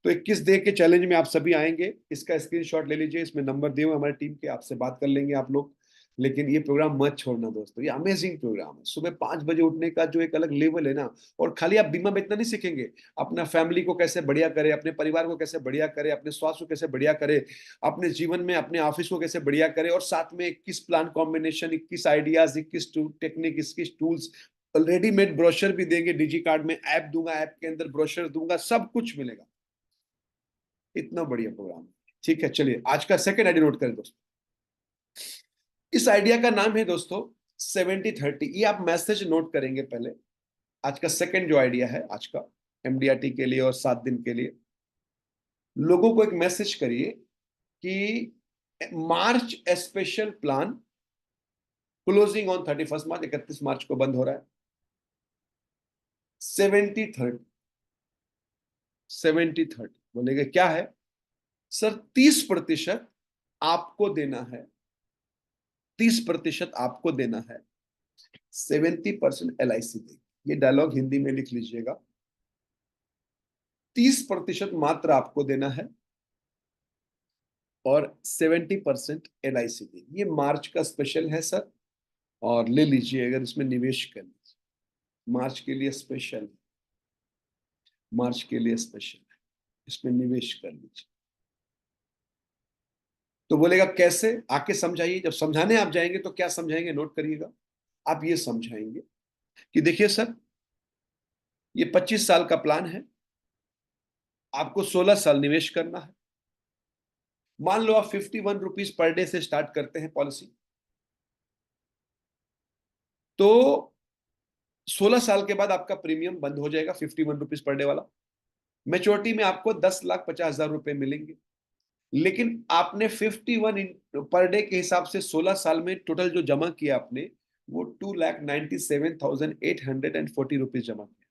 तो 21 डे के चैलेंज में आप सभी आएंगे, इसका स्क्रीनशॉट ले लीजिए, इसमें नंबर दिए हुए हमारी टीम के, आपसे बात कर लेंगे आप लोग। लेकिन ये प्रोग्राम मत छोड़ना दोस्तों, ये अमेजिंग प्रोग्राम है। सुबह 5 बजे उठने का जो एक अलग लेवल है ना, और खाली आप बीमा में इतना नहीं सीखेंगे, अपना फैमिली को कैसे बढ़िया करे, अपने परिवार को कैसे बढ़िया करे, अपने स्वास्थ्य को कैसे बढ़िया करे, अपने जीवन में अपने ऑफिस को कैसे बढ़िया करे, और साथ में 21 plan combination, 21 ideas, 21 technique, 21 tools, readymade brochure भी देंगे, डिजी कार्ड में ऐप दूंगा, ऐप के अंदर ब्रोशर दूंगा, सब कुछ मिलेगा। इतना बढ़िया प्रोग्राम है। ठीक है, चलिए आज का सेकंड आइडिया नोट करें दोस्तों। इस आइडिया का नाम है दोस्तों 70-30। ये आप मैसेज नोट करेंगे पहले। आज का सेकंड जो आइडिया है आज का एमडीआरटी के लिए और 7 दिन के लिए, लोगों को एक मैसेज करिए कि मार्च स्पेशल प्लान क्लोजिंग ऑन 31 मार्च, 31 मार्च को बंद हो रहा है। 70-30, 70-30 बोलेंगे क्या है सर? 30% आपको देना है, 30% आपको देना है, 70% LIC देगी। ये डायलॉग हिंदी में लिख लीजिएगा। 30% मात्र आपको देना है और 70% LIC देगी। ये मार्च का स्पेशल है सर, और ले लीजिए, अगर इसमें निवेश कर लीजिए। मार्च के लिए स्पेशल है, मार्च के लिए स्पेशल है, इसमें निवेश कर लीजिए। तो बोलेगा कैसे, आके समझाइए। जब समझाने आप जाएंगे तो क्या समझाएंगे नोट करिएगा। आप ये समझाएंगे कि देखिए सर, ये 25 साल का प्लान है, आपको 16 साल निवेश करना है। मान लो आप 51 रुपीज पर डे से स्टार्ट करते हैं पॉलिसी, तो 16 साल के बाद आपका प्रीमियम बंद हो जाएगा 51 रुपीज पर डे वाला। मेच्योरिटी में आपको 10,50,000 रुपए मिलेंगे। लेकिन आपने 51 पर डे के हिसाब से 16 साल में टोटल जो जमा किया आपने, वो 2,97,840 रुपीज जमा किया,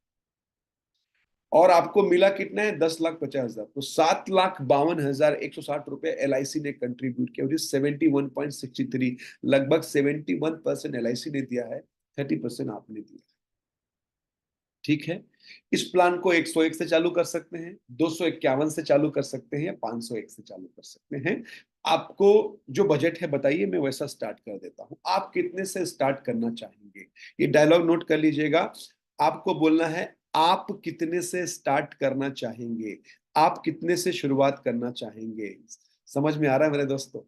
और आपको मिला कितना है? 10,50,000। तो 7,52,160 रुपए LIC ने कंट्रीब्यूट किया, 71.63। लगभग 71% LIC ने दिया है, 30% आपने दिया। ठीक है, इस प्लान को 101 से चालू कर सकते हैं, 251 से चालू कर सकते हैं, या 501 से चालू कर सकते हैं। आपको जो बजट है बताइए, मैं वैसा स्टार्ट कर देता हूं। आप कितने से स्टार्ट करना चाहेंगे? ये डायलॉग नोट कर लीजिएगा। आपको बोलना है आप कितने से स्टार्ट करना चाहेंगे, आप कितने से शुरुआत करना चाहेंगे। समझ में आ रहा है मेरे दोस्तों?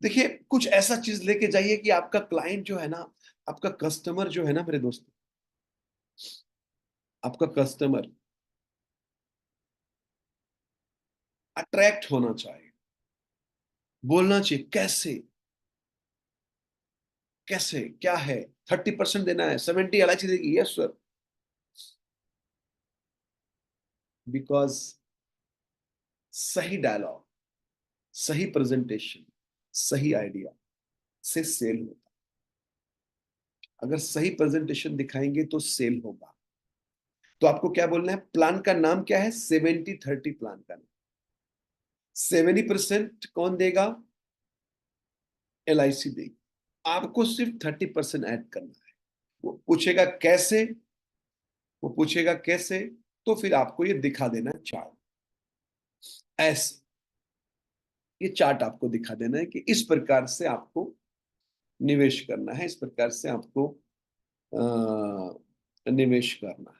देखिए, कुछ ऐसा चीज लेके जाइए कि आपका क्लाइंट जो है ना, आपका कस्टमर जो है ना मेरे दोस्तों, आपका कस्टमर अट्रैक्ट होना चाहिए, बोलना चाहिए कैसे, कैसे क्या है। 30% देना है, 70 LIC देगी, यस सर। बिकॉज सही डायलॉग, सही प्रेजेंटेशन, सही आइडिया से सेल होता। अगर सही प्रेजेंटेशन दिखाएंगे तो सेल होगा। तो आपको क्या बोलना है? प्लान का नाम क्या है? 70-30 प्लान का नाम। 70% कौन देगा? LIC देगी। आपको सिर्फ 30% ऐड करना है। वो पूछेगा कैसे, वो पूछेगा कैसे, तो फिर आपको ये दिखा देना चार्ट। ऐसे ये चार्ट आपको दिखा देना है कि इस प्रकार से आपको निवेश करना है, इस प्रकार से आपको निवेश करना है,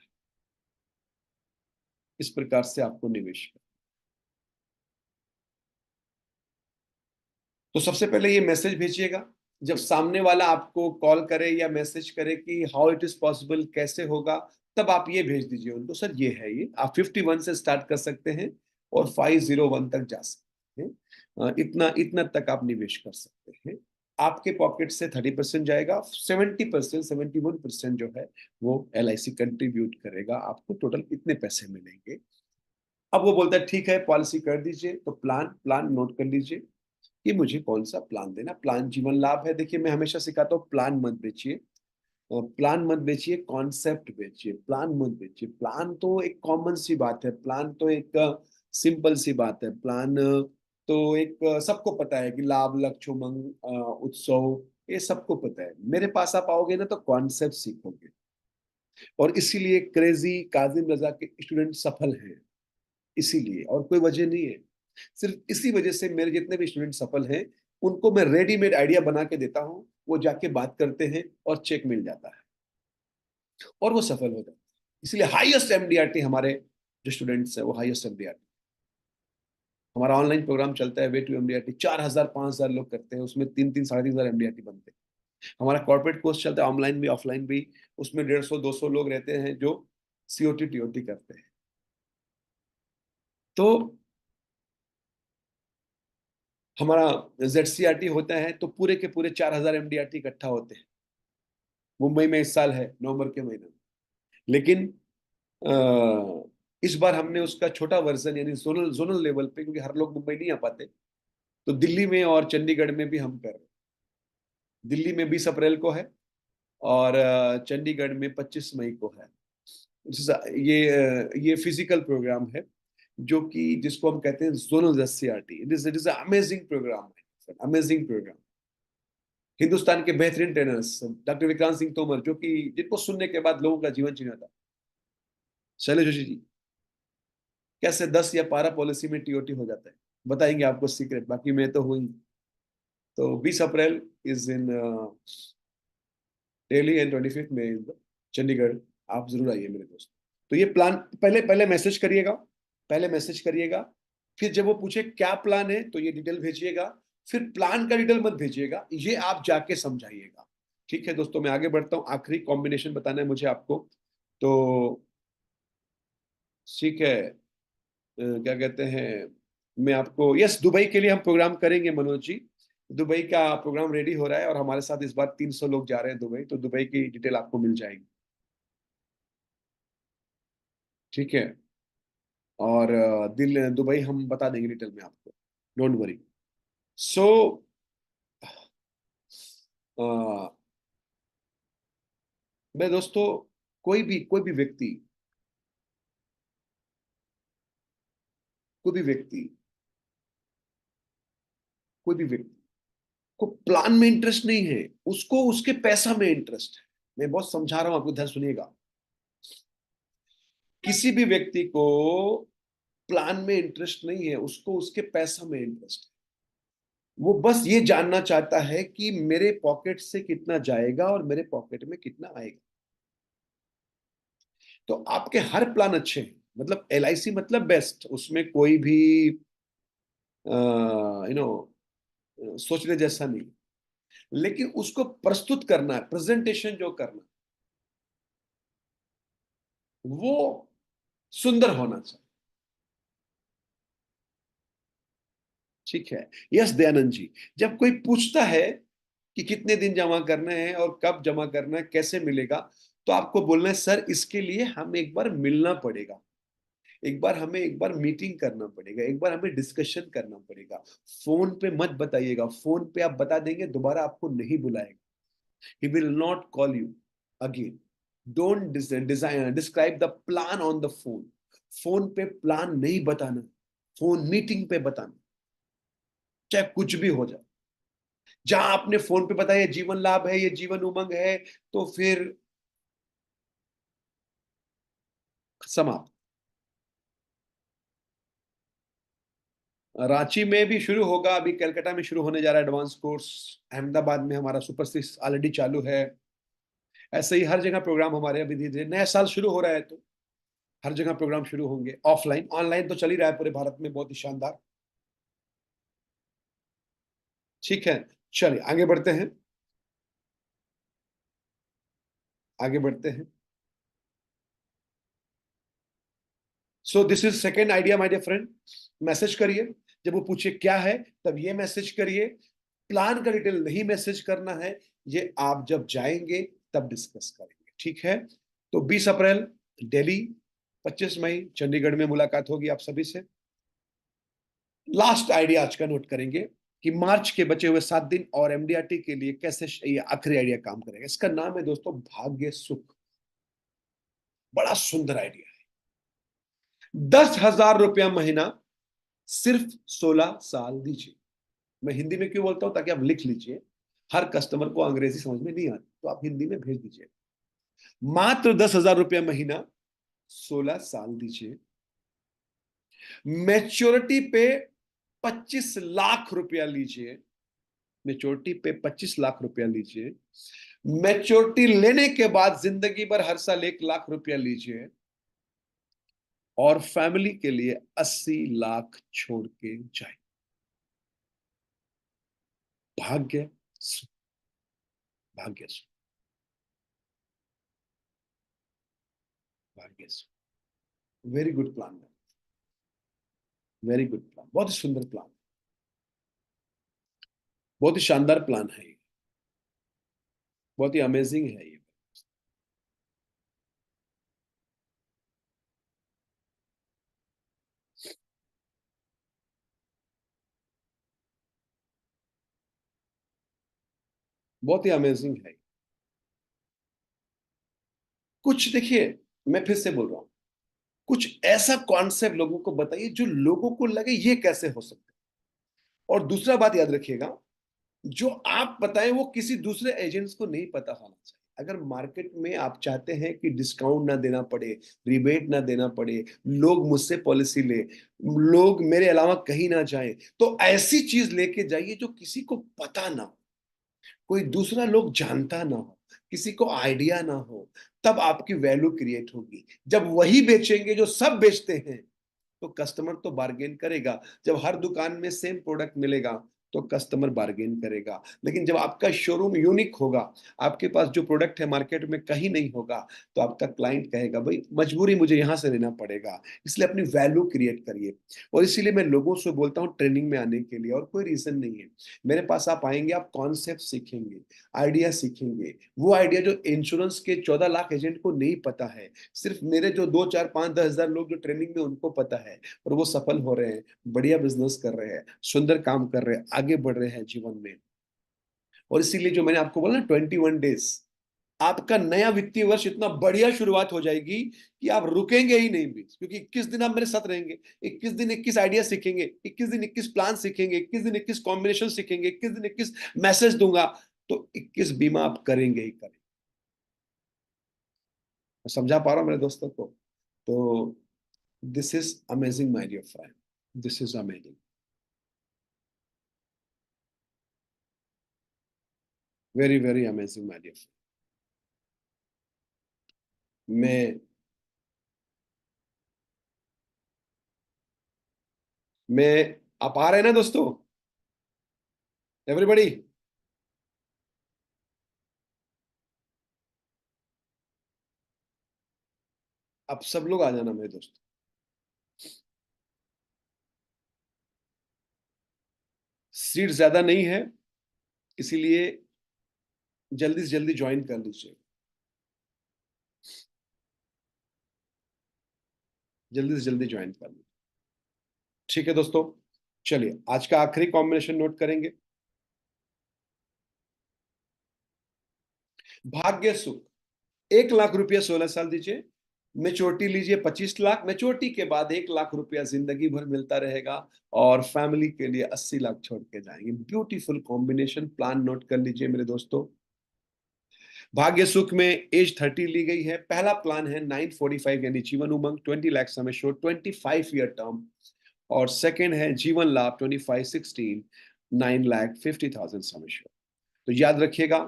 इस प्रकार से आपको निवेश करना। तो सबसे पहले ये मैसेज भेजिएगा। जब सामने वाला आपको कॉल करे या मैसेज करे कि हाउ इट इज पॉसिबल, कैसे होगा, तब आप ये भेज दीजिए उनको, सर ये है, ये आप 51 से स्टार्ट कर सकते हैं और 501 तक जा सकते हैं। इतना इतना तक आप निवेश कर सकते हैं। आपके पॉकेट से 30% जाएगा, 70%, 71% जो है वो LIC कंट्रीब्यूट करेगा। आपको टोटल इतने पैसे मिलेंगे। अब वो बोलता है ठीक है पॉलिसी कर दीजिए। तो प्लान प्लान नोट कर लीजिए कि मुझे कौन सा प्लान देना। प्लान जीवन लाभ है। देखिए, मैं हमेशा सिखाता हूँ, प्लान मत बेचिए, और प्लान मत बेचिए, कॉन्सेप्ट बेचिए, प्लान मत बेचिए। प्लान तो एक कॉमन सी बात है, प्लान तो एक सिंपल सी बात है। प्लान तो एक सबको पता है कि लाभ, लक्ष्य, उमंग, उत्सव, ये सबको पता है। मेरे पास आप आओगे ना तो कॉन्सेप्ट सीखोगे। और इसीलिए क्रेजी काजिम रजा के स्टूडेंट सफल हैं, इसीलिए, और कोई वजह नहीं है। सिर्फ इसी वजह से मेरे जितने भी स्टूडेंट सफल हैं, उनको मैं रेडीमेड आइडिया बना के देता हूँ, वो जाके बात करते हैं और चेक मिल जाता है और वो सफल हो जाते हैं। इसलिए हाईएस्ट एमडीआरटी हमारे जो स्टूडेंट्स हैं वो हाईएस्ट एमडीआरटी। हमारा ऑनलाइन प्रोग्राम चलता है वे टू एमडीआरटी, 4,000 5,000 लोग करते हैं, उसमें 3,000 3,500 एमडीआरटी बनते हैं। हमारा कॉर्पोरेट कोर्स चलता है ऑनलाइन भी ऑफलाइन भी, उसमें 150 200 लोग रहते हैं जो सीओटी टीओटी करते हैं। तो हमारा जेडसीआरटी होता है तो पूरे के पूरे 4,000 एमडीआरटी इकट्ठा होते हैं। मुंबई में इस साल है नवंबर के महीने में, लेकिन इस बार हमने उसका छोटा वर्जन यानी जोनल जोनल लेवल पे, क्योंकि हर लोग मुंबई नहीं आ पाते, तो दिल्ली में और चंडीगढ़ में भी हम कर रहे हैं। दिल्ली में 20 अप्रैल को है और चंडीगढ़ में 25 मई को है। ये फिजिकल प्रोग्राम है जो कि जिसको हम कहते हैं zonal SCERT. It is amazing programme, amazing programme. Hindustan के बेहतरीन ट्रेनर्स डॉक्टर विक्रांत सिंह तोमर, जो कि जिनको सुनने के बाद लोगों का जीवन चेंज होता है, शैलेश जोशी जी, कैसे 10 या 12 पॉलिसी में टीओटी हो जाता है, बताएंगे आपको सीक्रेट, बाकी मैं तो हुई। तो 20 April is in Delhi and 25 में चंडीगढ़। आप जरूर आइए मेरे दोस्त। तो ये प्लान पहले पहले मैसेज करिएगा, पहले मैसेज करिएगा, फिर जब वो पूछे क्या प्लान है तो ये डिटेल भेजिएगा, फिर प्लान का डिटेल मत भेजिएगा, ये आप जाके समझाइएगा। ठीक है दोस्तों, मैं आगे बढ़ता हूँ, आखिरी कॉम्बिनेशन बताना है मुझे आपको। तो ठीक है, क्या कहते हैं, मैं आपको, यस, दुबई के लिए हम प्रोग्राम करेंगे मनोज जी। दुबई का प्रोग्राम रेडी हो रहा है और हमारे साथ इस बार 300 लोग जा रहे हैं दुबई, तो दुबई की डिटेल आपको मिल जाएगी। ठीक है, और दिल दुबई हम बता देंगे डिटेल में आपको, डोंट वरी। सो मैं दोस्तों, कोई भी व्यक्ति, कोई भी व्यक्ति कोई भी व्यक्ति को प्लान में इंटरेस्ट नहीं है, उसको उसके पैसा में इंटरेस्ट है। मैं बहुत समझा रहा हूं आपको, ध्यान सुनिएगा। किसी भी व्यक्ति को प्लान में इंटरेस्ट नहीं है, उसको उसके पैसा में इंटरेस्ट है। वो बस ये जानना चाहता है कि मेरे पॉकेट से कितना जाएगा और मेरे पॉकेट में कितना आएगा। तो आपके हर प्लान अच्छे हैं, मतलब एलआईसी मतलब बेस्ट, उसमें कोई भी सोचने जैसा नहीं, लेकिन उसको प्रस्तुत करना है, प्रेजेंटेशन जो करना, वो सुंदर होना चाहिए। ठीक है, यस दयानंद जी, जब कोई पूछता है कि कितने दिन जमा करने हैं और कब जमा करना है, कैसे मिलेगा, तो आपको बोलना है सर इसके लिए हम एक बार मिलना पड़ेगा, एक बार मीटिंग करना पड़ेगा, एक बार हमें डिस्कशन करना पड़ेगा। फोन पे मत बताइएगा, फोन पे आप बता देंगे दोबारा आपको नहीं बुलाएगा, he will not call you again. Don't describe the plan on the phone. Phone पे प्लान नहीं बताना, फोन मीटिंग पे बताना, चाहे कुछ भी हो जाए। जहां आपने फोन पे बताया ये जीवन लाभ है, ये जीवन उमंग है, तो फिर समाप्त। रांची में भी शुरू होगा, अभी कलकत्ता में शुरू होने जा रहा है एडवांस कोर्स, अहमदाबाद में हमारा सुपर 6 ऑलरेडी चालू है। ऐसे ही हर जगह प्रोग्राम हमारे अभी धीरे धीरे, नया साल शुरू हो रहा है तो हर जगह प्रोग्राम शुरू होंगे, ऑफलाइन ऑनलाइन तो चल ही रहा है पूरे भारत में, बहुत ही शानदार। ठीक है, चलिए आगे बढ़ते हैं, आगे बढ़ते हैं। So this is second idea my dear friend. Message करिए, जब वो पूछे क्या है तब ये मैसेज करिए। प्लान का डिटेल नहीं मैसेज करना है, ये आप जब जाएंगे तब डिस्कस करेंगे। ठीक है, तो 20 अप्रैल दिल्ली, 25 मई चंडीगढ़ में मुलाकात होगी आप सभी से। लास्ट आइडिया आज का नोट करेंगे कि मार्च के बचे हुए 7 दिन और एमडीआरटी के लिए कैसे ये आखिरी आइडिया काम करेगा। इसका नाम है दोस्तों भाग्य सुख। बड़ा सुंदर आइडिया है। 10,000 रुपया महीना, सिर्फ 16 साल दीजिए। मैं हिंदी में क्यों बोलता हूं, ताकि आप लिख लीजिए, हर कस्टमर को अंग्रेजी समझ में नहीं आती, तो आप हिंदी में भेज दीजिए। मात्र 10,000 रुपया महीना, 16 साल दीजिए। मैच्योरिटी पे 25 लाख रुपया लीजिए। मेच्योरिटी पे 25 लाख रुपया लीजिए। मैच्योरिटी लेने के बाद जिंदगी भर हर साल 1 लाख रुपया लीजिए, और फैमिली के लिए 80 लाख छोड़ के जाए। भाग्य सुख, भाग्य सुख, भाग्य सुख। वेरी गुड प्लान है, वेरी गुड प्लान, बहुत ही सुंदर प्लान, बहुत ही शानदार प्लान है ये, बहुत ही अमेजिंग है ये। बहुत ही अमेजिंग है। कुछ देखिए, मैं फिर से बोल रहा हूं, कुछ ऐसा कॉन्सेप्ट लोगों को बताइए जो लोगों को लगे ये कैसे हो सकता है। और दूसरा बात याद रखिएगा, जो आप बताएं वो किसी दूसरे एजेंट्स को नहीं पता होना चाहिए। अगर मार्केट में आप चाहते हैं कि डिस्काउंट ना देना पड़े, रिबेट ना देना पड़े, लोग मुझसे पॉलिसी ले, लोग मेरे अलावा कहीं ना जाएं, तो ऐसी चीज लेके जाइए जो किसी को पता ना हो, कोई दूसरा लोग जानता ना हो, किसी को आइडिया ना हो। तब आपकी वैल्यू क्रिएट होगी। जब वही बेचेंगे जो सब बेचते हैं, तो कस्टमर तो बार्गेन करेगा। जब हर दुकान में सेम प्रोडक्ट मिलेगा, तो कस्टमर बार्गेन करेगा। लेकिन जब आपका शोरूम यूनिक होगा, आपके पास जो प्रोडक्ट है मार्केट में कहीं नहीं होगा, तो आपका क्लाइंट कहेगा भाई मजबूरी मुझे यहां से लेना पड़ेगा। इसलिए अपनी वैल्यू क्रिएट करिए। और इसीलिए मैं लोगों से बोलता हूँ ट्रेनिंग में आने के लिए, और कोई रीजन नहीं है। मेरे पास आप आएंगे, आप कॉन्सेप्ट सीखेंगे, आइडिया सीखेंगे। वो आइडिया जो इंश्योरेंस के 14 लाख एजेंट को नहीं पता है, सिर्फ मेरे जो 2, 4, 5, 10 हजार लोग जो ट्रेनिंग में उनको पता है, और वो सफल हो रहे हैं, बढ़िया बिजनेस कर रहे हैं, सुंदर काम कर रहे हैं, आगे बढ़ रहे हैं जीवन में। और इसीलिए जो मैंने आपको बोला ना, 21 डेज, आपका नया वित्तीय वर्ष इतना बढ़िया शुरुआत हो जाएगी कि आप रुकेंगे ही नहीं भी, क्योंकि 21 दिन आप मेरे साथ रहेंगे। 21 दिन 21 आइडिया सीखेंगे, 21 दिन 21 प्लान सीखेंगे, 21 दिन 21 कॉम्बिनेशन सीखेंगे, 21 दिन 21 मैसेज दूंगा। तो 21 बीमा आप करेंगे ही करेंगे। मैं समझा पा रहा हूँ मेरे दोस्तों को? तो this is amazing my dear friend, this is amazing, very very amazing my dear. मैं मैं आप आ रहे हैं ना दोस्तों, एवरीबॉडी? आप सब लोग आ जाना मेरे दोस्त। सीट ज्यादा नहीं है, इसीलिए जल्दी से जल्दी ज्वाइन कर लीजिए, जल्दी से जल्दी ज्वाइन कर लीजिए। ठीक है दोस्तों, चलिए आज का आखिरी कॉम्बिनेशन नोट करेंगे। भाग्य सुख, 1 लाख रुपया 16 साल दीजिए। मेच्योरिटी लीजिए 25 लाख, मेच्योरिटी के बाद 1 लाख रुपया जिंदगी भर मिलता रहेगा, और फैमिली के लिए 80 लाख छोड़ के जाएंगे। ब्यूटीफुल कॉम्बिनेशन, प्लान नोट कर लीजिए मेरे दोस्तों। भाग्य सुख में एज 30 ली गई है। पहला प्लान है 945, यानी Jeevan Umang 20 lakh sum assured, 25 year term. और सेकंड है जीवन लाभ 2516, 9,50,000 सम एश्योर्ड। तो याद रखिएगा,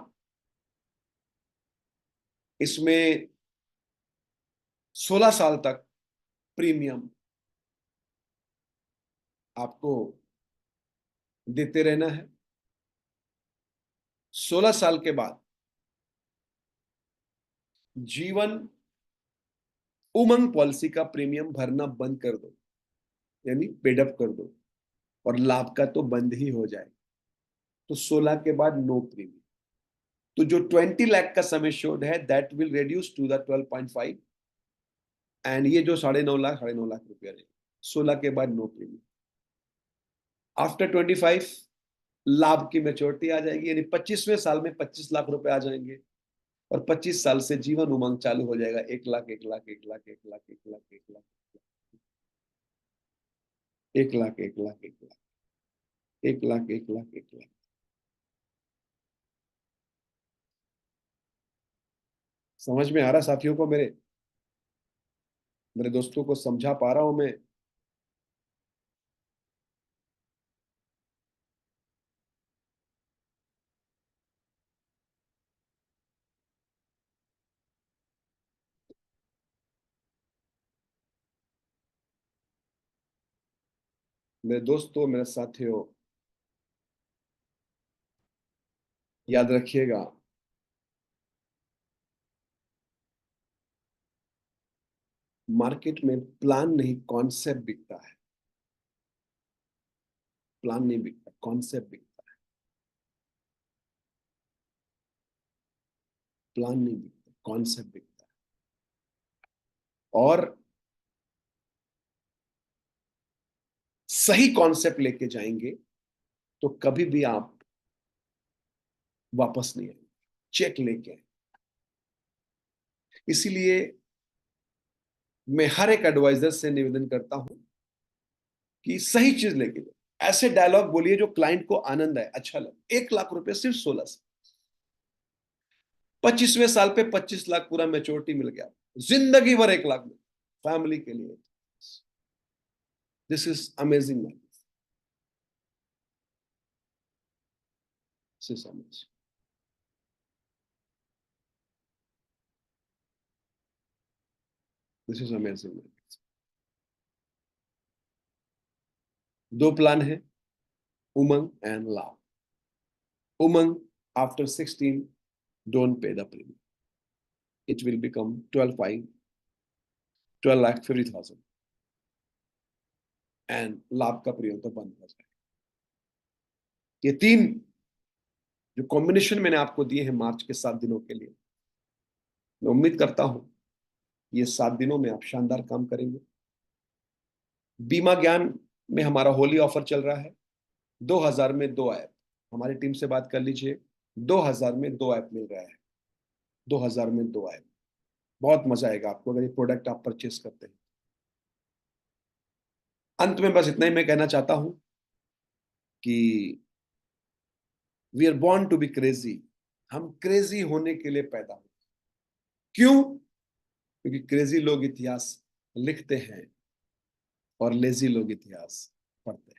इसमें 16 साल तक प्रीमियम आपको देते रहना है। 16 साल के बाद जीवन उमंग पॉलिसी का प्रीमियम भरना बंद कर दो, यानी पेडअप कर दो, और लाभ का तो बंद ही हो जाए। तो 16 के बाद नो प्रीमियम। तो जो 20 लाख का सम एश्योर्ड है, that will reduce to the 12.5। And ये जो 9.5 लाख, 9.5 लाख रुपया है, 16 के बाद नो प्रीमियम। आफ्टर 25 लाभ की मेच्योरिटी आ जाएगी, यानी 25वें साल में 25 लाख रुपए आ जाएंगे। और 25 साल से जीवन उमंग चालू हो जाएगा। 1 लाख, 1 लाख, 1 लाख, 1 लाख, 1 लाख, 1 लाख, 1 लाख, 1 लाख, 1 लाख, 1 लाख, 1 लाख, 1 लाख। समझ में आ रहा साथियों को, मेरे मेरे दोस्तों को समझा पा रहा हूं मैं? मेरे दोस्तों, मेरे साथियों, याद रखिएगा, मार्केट में प्लान नहीं कॉन्सेप्ट बिकता है। प्लान नहीं बिकता, कॉन्सेप्ट बिकता है। प्लान नहीं बिकता, कॉन्सेप्ट बिकता है। और सही कॉन्सेप्ट लेके जाएंगे तो कभी भी आप वापस नहीं आएंगे, चेक लेके आएंगे। इसीलिए मैं हर एक एडवाइजर से निवेदन करता हूं कि सही चीज लेके जाए। ऐसे डायलॉग बोलिए जो क्लाइंट को आनंद आए, अच्छा लगे। 1 लाख रुपए सिर्फ 16 से 25वें साल पे 25 लाख पूरा मेच्योरिटी मिल गया, जिंदगी भर 1 लाख में फैमिली के लिए। This is amazing man, this is amazing, this is amazing man. दो प्लान है, Umang and Labh. Umang, after 16 don't pay the premium, it will become 12,50,000 and Labh का प्रीमियम तो बंद हो जाएगा। ये तीन जो कॉम्बिनेशन मैंने आपको दिए हैं मार्च के 7 दिनों के लिए, मैं उम्मीद करता हूं ये 7 दिनों में आप शानदार काम करेंगे। बीमा ज्ञान में हमारा होली ऑफर चल रहा है। 2000 में 2 ऐप, हमारी टीम से बात कर लीजिए। 2000 में 2 ऐप मिल रहा है। 2000 में 2 ऐप, बहुत मजा आएगा आपको अगर ये प्रोडक्ट आप परचेस करते हैं। अंत में बस इतना ही मैं कहना चाहता हूं कि we are born to be crazy. हम क्रेजी होने के लिए पैदा हुए। क्यों? क्योंकि क्रेजी लोग इतिहास लिखते हैं और लेजी लोग इतिहास पढ़ते हैं।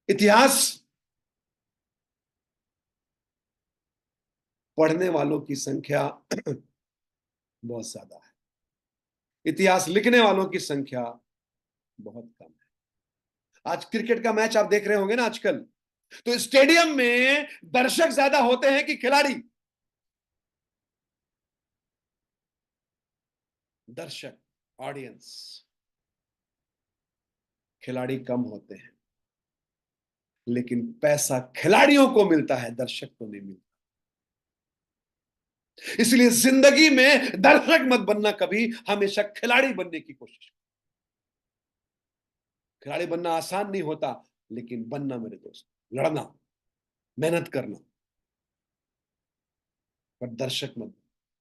इतिहास पढ़ने वालों की संख्या बहुत ज्यादा है, इतिहास लिखने वालों की संख्या बहुत कम है। आज क्रिकेट का मैच आप देख रहे होंगे ना आजकल, तो स्टेडियम में दर्शक ज्यादा होते हैं कि खिलाड़ी? दर्शक, ऑडियंस। खिलाड़ी कम होते हैं, लेकिन पैसा खिलाड़ियों को मिलता है, दर्शक को नहीं मिलता। इसलिए जिंदगी में दर्शक मत बनना कभी, हमेशा खिलाड़ी बनने की कोशिश करो। खिलाड़ी बनना आसान नहीं होता, लेकिन बनना मेरे दोस्त, लड़ना, मेहनत करना, पर दर्शक मत।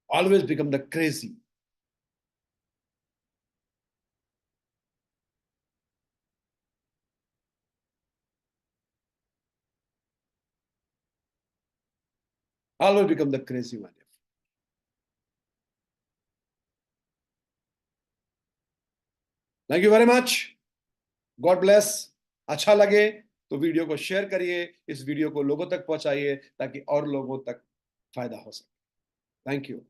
Always become the crazy. Always become the crazy man. Thank you very much, God bless. अच्छा लगे तो वीडियो को शेयर करिए, इस वीडियो को लोगों तक पहुंचाइए ताकि और लोगों तक फायदा हो सके। Thank you.